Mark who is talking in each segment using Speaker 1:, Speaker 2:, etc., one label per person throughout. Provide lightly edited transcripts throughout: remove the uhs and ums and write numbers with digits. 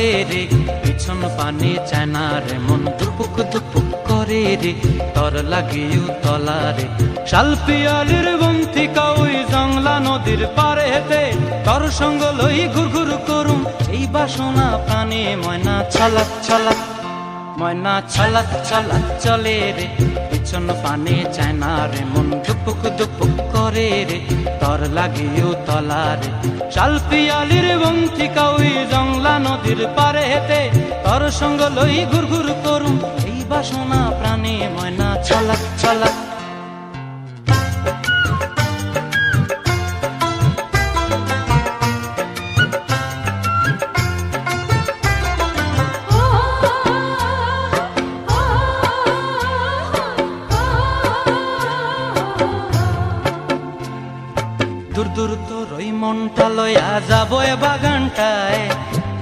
Speaker 1: চলে রে, পিছন পানে চায় না রে, মন দুপুক দুপুক করে রে, তর লাগিও তলারে। শাল পিয়ালির বন্তিকা ওই জংলা নদীর পারে হেতে, তর সঙ্গ লই ঘুর ঘুর করুম এই বাসনা প্রাণে। ময়না ছলাক ছলাক, ময়না ছলাক ছলাক চলে রে, পিছন পানে চায় না রে, মন দুপুক দুপুক করে রে, তর লাগিও তলারে। শাল পিয়ালির বন্তিকা ওই জংলা নদীর পারে হেতে, তর সঙ্গ লই ঘুর ঘুর করুম এই বাসনা প্রাণে। ময়না ছলাক ছলাক। দূর দূর তোর ওই মনটা লয়া যাবো এ বাগানটায়,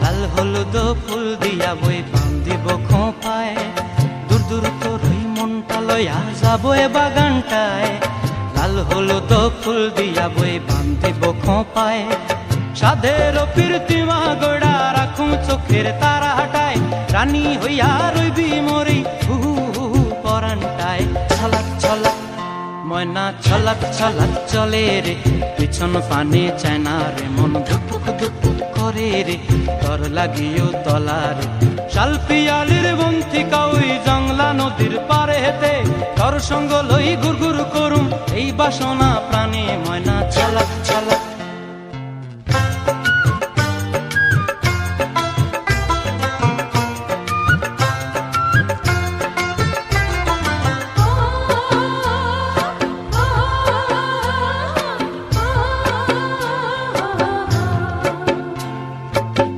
Speaker 1: লাল হলুদ ফুল দিয়া বই বান্ধিব খোঁপায়। দূর দূর তোর ওই মনটা লয়া যাবো এ বাগানটায়, লাল হলুদ ফুল দিয়া বই বান্ধিব খোঁপায়। সাধের প্রীতিমা গোড়া রাখুম চোখের তারা হাটায়, রানী হইয়া রইবি মরি হু হু পরানটায়। ছলাক ছলাক, ময়না ছলাক ছলাক চলে রে, পিছন পানে চায় না রে, মন দুপুক দুপুক করে রে, তর লাগিও তলারে। শাল পিয়ালির বন্তিকা ওই জংলা নদীর পারে হেতে, তর সঙ্গ লই ঘুর ঘুর করুম এই বাসনা প্রাণে। ময়না ছলাক ছলাক।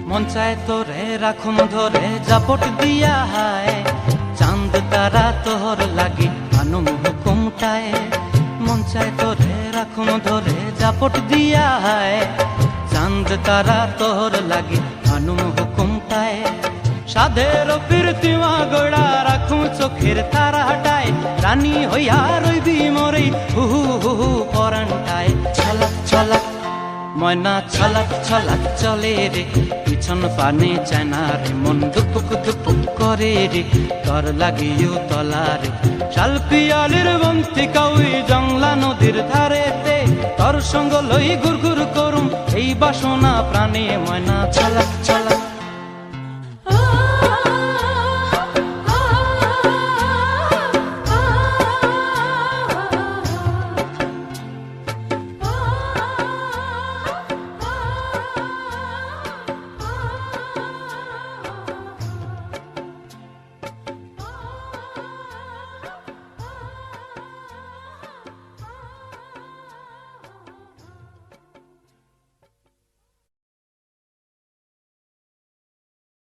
Speaker 1: মন চায় তোরে রাখুম ধরে জাপট দিয়া হায়, চাঁদ তারা তোর লাগি আনুম হুকুমটায়। মন চায় তোরে রাখুম ধরে জাপট দিয়া হায়, চাঁদ তারা তোর লাগি আনুম হুকুমটায়। সাধের প্রীতিমা গোড়া রাখুম চোখের তারা হাটায়, রানী হইয়া রইবি মরি হু হু পরানটায়। ছলাক ছলাক, ময়না ছলাক ছলাক চলে রে, পিছন পানে চায় না রে, মন দুপুক দুপুক করে রে, তর লাগিও তলারে। শাল পিয়ালির বন্তিকা ওই জংলা নদীর ধারেতে, তর সঙ্গ লই ঘুর ঘুর করুম এই বাসনা প্রাণে। ময়না ছলাক ছলাক।